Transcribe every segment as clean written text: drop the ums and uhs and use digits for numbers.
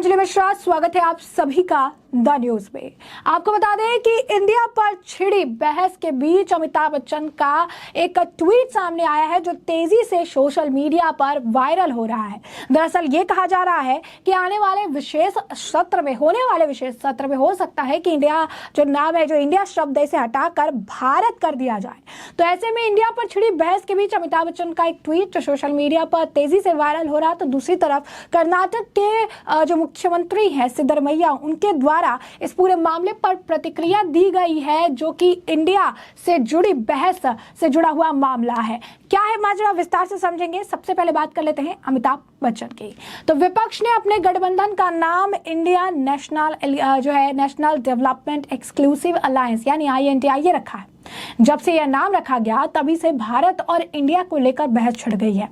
अंजलि मिश्रा, स्वागत है आप सभी का द न्यूज में। आपको बता दें कि इंडिया पर छिड़ी बहस के बीच अमिताभ बच्चन का एक ट्वीट सामने आया है जो तेजी से सोशल मीडिया पर वायरल हो रहा है। दरअसल ये कहा जा रहा है कि होने वाले विशेष सत्र में हो सकता है कि इंडिया जो नाम है, जो इंडिया शब्द इसे हटाकर भारत कर दिया जाए। तो ऐसे में इंडिया पर छिड़ी बहस के बीच अमिताभ बच्चन का एक ट्वीट जो सोशल मीडिया पर तेजी से वायरल हो रहा है, तो दूसरी तरफ कर्नाटक के जो मुख्यमंत्री हैं सिद्धरमैया, उनके द्वारा इस पूरे मामले पर प्रतिक्रिया दी गई है, जो कि इंडिया से जुड़ी बहस से जुड़ा हुआ मामला है। क्या है माजरा, विस्तार से समझेंगे। सबसे पहले बात कर लेते हैं अमिताभ बच्चन की। तो विपक्ष ने अपने गठबंधन का नाम India national development exclusive alliance यानी INDIA रखा है। जब से यह नाम रखा गया तभी से भारत और इंडिया को लेकर बहस छिड़ गई है।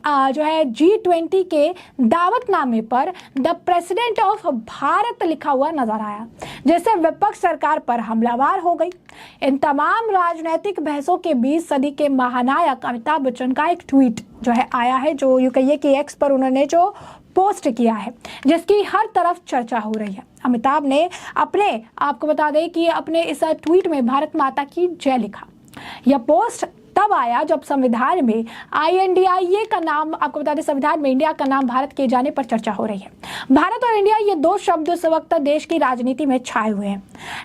G20 के दावतनामे पर द प्रेसिडेंट ऑफ भारत लिखा हुआ नजर आया, जिससे विपक्ष सरकार पर हमलावर हो गई। इन राजनीतिक बहसों के बीच सदी के महानायक अमिताभ बच्चन का एक ट्वीट आया है, जो यूं कहिए कि एक्स पर उन्होंने जो पोस्ट किया है, जिसकी हर तरफ चर्चा हो रही है। अमिताभ ने आपको बता दें कि अपने इस ट्वीट में भारत माता की जय लिखा। यह पोस्ट तब आया जब संविधान में INDIA का नाम, आपको बता दें संविधान में इंडिया का नाम भारत किए जाने पर चर्चा हो रही है। भारत और इंडिया ये दो शब्द उस वक्त देश की राजनीति में छाए हुए हैं।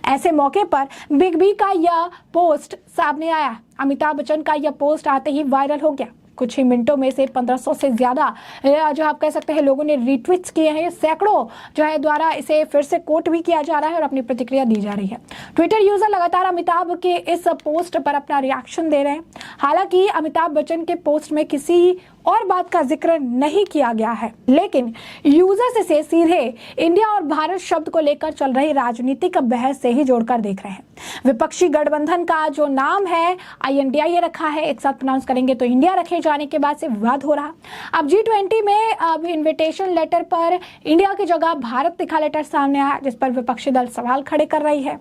ऐसे मौके पर बिग बी का यह पोस्ट सामने आया। अमिताभ बच्चन का यह पोस्ट आते ही वायरल हो गया। कुछ ही मिनटों में से 1500 से ज्यादा आप कह सकते हैं लोगों ने रीट्वीट्स किए हैं। सैकड़ों द्वारा इसे फिर से कोट भी किया जा रहा है और अपनी प्रतिक्रिया दी जा रही है। ट्विटर यूजर लगातार अमिताभ के इस पोस्ट पर अपना रिएक्शन दे रहे हैं। हालांकि अमिताभ बच्चन के पोस्ट में किसी और बात का जिक्र नहीं किया गया है, लेकिन यूजर्स इसे सीधे इंडिया और भारत शब्द को लेकर चल रही राजनीतिक बहस से ही जोड़कर देख रहे हैं। विपक्षी गठबंधन का जो नाम है INDIA रखा है, एक साथ प्रोनाउंस करेंगे तो इंडिया रखे जाने के बाद से विवाद हो रहा। अब G20 में अब इन्विटेशन लेटर पर इंडिया की जगह भारत लिखा लेटर सामने आया, जिस पर विपक्षी दल सवाल खड़े कर रही है।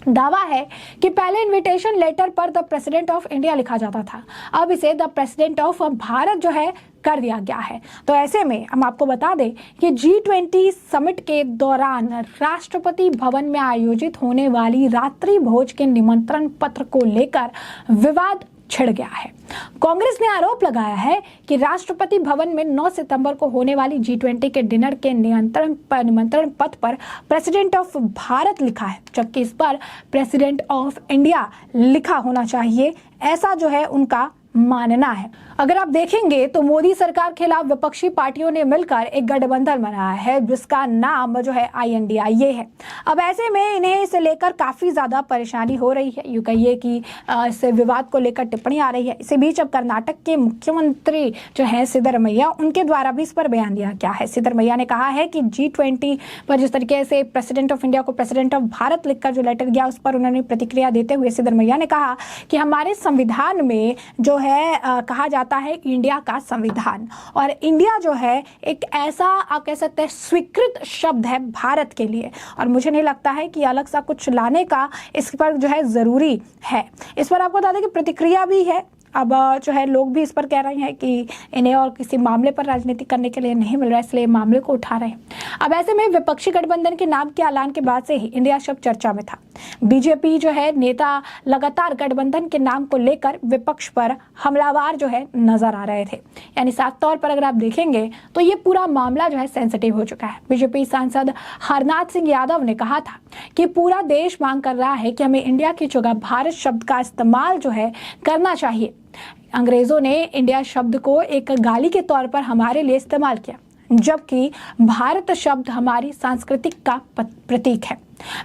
दावा है कि पहले इन्विटेशन लेटर पर द प्रेसिडेंट ऑफ इंडिया लिखा जाता था, अब इसे द प्रेसिडेंट ऑफ भारत कर दिया गया है। तो ऐसे में हम आपको बता दें कि G20 समिट के दौरान राष्ट्रपति भवन में आयोजित होने वाली रात्रि भोज के निमंत्रण पत्र को लेकर विवाद छिड़ गया है। कांग्रेस ने आरोप लगाया है कि राष्ट्रपति भवन में 9 सितंबर को होने वाली G20 के डिनर के निमंत्रण पत्र पर प्रेसिडेंट ऑफ भारत लिखा है, जबकि इस पर प्रेसिडेंट ऑफ इंडिया लिखा होना चाहिए। ऐसा उनका मानना है। अगर आप देखेंगे तो मोदी सरकार खिलाफ विपक्षी पार्टियों ने मिलकर एक गठबंधन बनाया है, जिसका नाम INDIA है। अब ऐसे में इन्हें इसे लेकर काफी ज्यादा परेशानी हो रही है। यूं कहिए कि इस विवाद को लेकर टिप्पणी आ रही है। इसी बीच अब कर्नाटक के मुख्यमंत्री सिद्धरमैया, उनके द्वारा भी इस पर बयान दिया गया है। सिद्धरमैया ने कहा है कि G20 पर जिस तरीके से प्रेसिडेंट ऑफ इंडिया को प्रेसिडेंट ऑफ भारत लिखकर जो लेटर गया, उस पर उन्होंने प्रतिक्रिया देते हुए सिद्धरमैया ने कहा कि हमारे संविधान में कहा जाता है इंडिया का संविधान, और इंडिया एक ऐसा आप कह सकते हैं स्वीकृत शब्द है भारत के लिए, और मुझे नहीं लगता है कि अलग सा कुछ लाने का इस पर जरूरी है। इस पर आपको बता दें कि प्रतिक्रिया भी है। अब लोग भी इस पर कह रहे हैं कि इन्हें और किसी मामले पर राजनीति करने के लिए नहीं मिल रहा है, इसलिए मामले को उठा रहे हैं। अब ऐसे में विपक्षी गठबंधन के नाम के ऐलान के बाद से ही इंडिया शब्द चर्चा में था। बीजेपी नेता लगातार गठबंधन के नाम को लेकर विपक्ष पर हमलावर नजर आ रहे थे। यानी साफ तौर पर अगर आप देखेंगे तो ये पूरा मामला सेंसिटिव हो चुका है। बीजेपी सांसद हरनाथ सिंह यादव ने कहा था कि पूरा देश मांग कर रहा है कि हमें इंडिया की जगह भारत शब्द का इस्तेमाल करना चाहिए। अंग्रेजों ने इंडिया शब्द को एक गाली के तौर पर हमारे लिए इस्तेमाल किया, जबकि भारत शब्द हमारी सांस्कृतिक का प्रतीक है।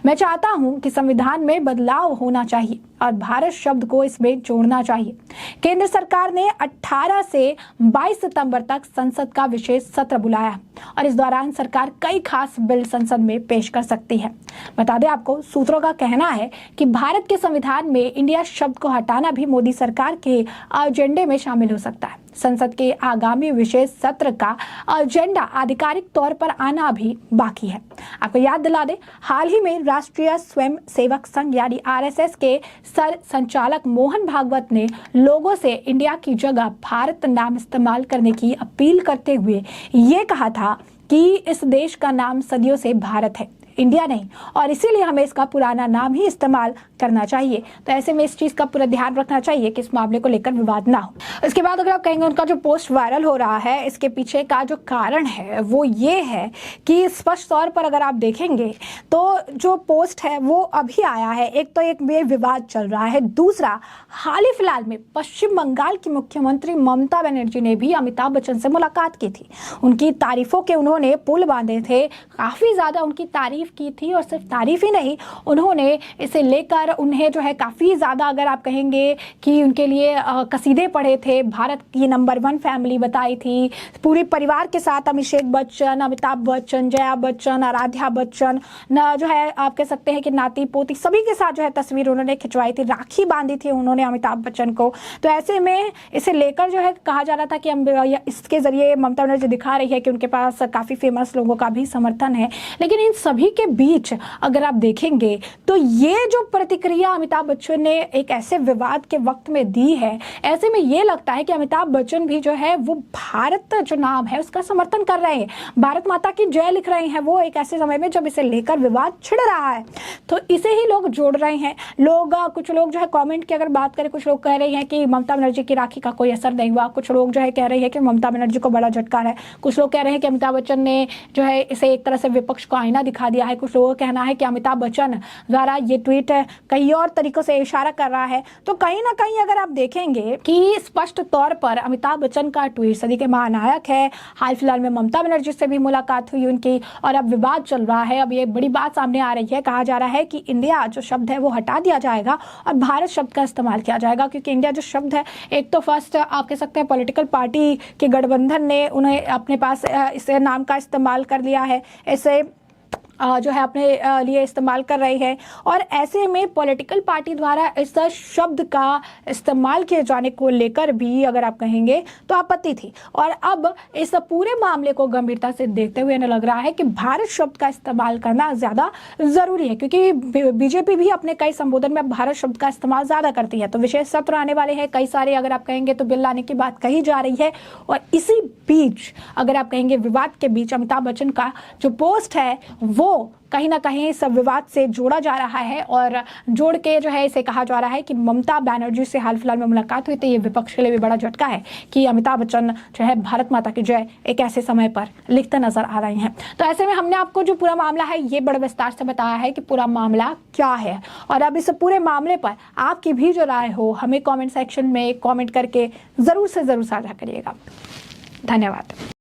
मैं चाहता हूं कि संविधान में बदलाव होना चाहिए और भारत शब्द को इसमें जोड़ना चाहिए। केंद्र सरकार ने 18 से 22 सितंबर तक संसद का विशेष सत्र बुलाया और इस दौरान सरकार कई खास बिल संसद में पेश कर सकती है। बता दें आपको, सूत्रों का कहना है कि भारत के संविधान में इंडिया शब्द को हटाना भी मोदी सरकार के एजेंडे में शामिल हो सकता है। संसद के आगामी विशेष सत्र का एजेंडा आधिकारिक तौर पर आना भी बाकी है। आपको याद दिला दें, हाल ही में राष्ट्रीय स्वयं सेवक संघ यानी RSS के सर संचालक मोहन भागवत ने लोगों से इंडिया की जगह भारत नाम इस्तेमाल करने की अपील करते हुए ये कहा था कि इस देश का नाम सदियों से भारत है, इंडिया नहीं, और इसीलिए हमें इसका पुराना नाम ही इस्तेमाल करना चाहिए। तो ऐसे में इस चीज़ का पूरा ध्यान रखना चाहिए कि इस मामले को लेकर विवाद ना हो। इसके बाद अगर आप कहेंगे उनका जो पोस्ट वायरल हो रहा है, इसके पीछे का जो कारण है वो ये है कि स्पष्ट तौर पर अगर आप देखेंगे तो जो पोस्ट है वो अभी आया है, एक तो एक में विवाद चल रहा है, दूसरा हाल ही फिलहाल में पश्चिम बंगाल की मुख्यमंत्री ममता बनर्जी ने भी अमिताभ बच्चन से मुलाकात की थी। उनकी तारीफों के उन्होंने पुल बांधे थे, काफ़ी ज़्यादा उनकी तारीफ की थी, और सिर्फ तारीफ ही नहीं, उन्होंने इसे लेकर उन्हें जो है काफ़ी ज़्यादा अगर आप कहेंगे कि उनके लिए कसीदे पढ़े थे, भारत की नंबर 1 फैमिली बताई थी, पूरे परिवार के साथ अभिषेक बच्चन, अमिताभ बच्चन, जया बच्चन, आराध्या बच्चन न जो है आप कह सकते हैं कि नाती पोती सभी के साथ जो है तस्वीर उन्होंने खिंचवाई थी, राखी बांधी थी उन्होंने अमिताभ बच्चन को। तो ऐसे में इसे लेकर जो है कहा जा रहा था कि इसके जरिए ममता बनर्जी दिखा रही है कि उनके पास काफ़ी फेमस लोगों का भी समर्थन है। लेकिन इन सभी के बीच अगर आप देखेंगे तो ये जो प्रतिक्रिया अमिताभ बच्चन ने एक ऐसे विवाद के वक्त में दी है, ऐसे में ये लगता है कि अमिताभ बच्चन भी जो है वो भारत जो नाम है उसका समर्थन कर रहे हैं, भारत माता की जय लिख रहे हैं वो एक ऐसे समय में जब इसे लेकर विवाद छिड़ रहा है। तो इसे ही लोग जोड़ रहे हैं। कुछ लोग जो है कमेंट की अगर बात करें, कुछ लोग कह रहे हैं कि ममता बनर्जी की राखी का कोई असर नहीं हुआ, कुछ लोग जो है कह रहे हैं कि ममता बनर्जी को बड़ा झटका है, कुछ लोग कह रहे हैं कि अमिताभ बच्चन ने जो है इसे एक तरह से विपक्ष को आईना दिखा दिया है, कुछ लोगों का कहना है कि अमिताभ बच्चन द्वारा ये ट्वीट कई और तरीकों से इशारा कर रहा है। तो कहीं ना कहीं अगर आप देखेंगे कि स्पष्ट तौर पर अमिताभ बच्चन का ट्वीट सदी के महानायक है। हाल फिलहाल में ममता बनर्जी से भी मुलाकात हुई उनकी, और अब विवाद चल रहा है। अब ये बड़ी बात सामने आ रही है, कहा जा रहा है कि इंडिया जो शब्द है वो हटा दिया जाएगा और भारत शब्द का इस्तेमाल किया जाएगा, क्योंकि इंडिया जो शब्द है एक तो फर्स्ट आप कह सकते हैं पॉलिटिकल पार्टी के गठबंधन ने उन्हें अपने पास इस नाम का इस्तेमाल कर लिया है, इसे जो है अपने लिए इस्तेमाल कर रही है, और ऐसे में पॉलिटिकल पार्टी द्वारा इस शब्द का इस्तेमाल किए जाने को लेकर भी अगर आप कहेंगे तो आपत्ति थी। और अब इस पूरे मामले को गंभीरता से देखते हुए इन्हें लग रहा है कि भारत शब्द का इस्तेमाल करना ज़्यादा ज़रूरी है, क्योंकि बीजेपी भी अपने कई संबोधन में भारत शब्द का इस्तेमाल ज़्यादा करती है। तो विशेष सत्र आने वाले हैं, कई सारे अगर आप कहेंगे तो बिल लाने की बात कही जा रही है, और इसी बीच अगर आप कहेंगे विवाद के बीच अमिताभ बच्चन का जो पोस्ट है वो कहीं ना कहीं सब विवाद से जोड़ा जा रहा है, और जोड़ के जो है इसे कहा जा रहा है कि ममता बनर्जी से हाल फिलहाल में मुलाकात हुई थी। ये विपक्ष के लिए भी बड़ा झटका है कि अमिताभ बच्चन जो है भारत माता की जय एक ऐसे समय पर लिखते नजर आ रहे हैं। तो ऐसे में हमने आपको जो पूरा मामला है ये बड़े विस्तार से बताया है कि पूरा मामला क्या है, और अब इस पूरे मामले पर आपकी भी जो राय हो हमें कॉमेंट सेक्शन में कॉमेंट करके ज़रूर से ज़रूर साझा करिएगा। धन्यवाद।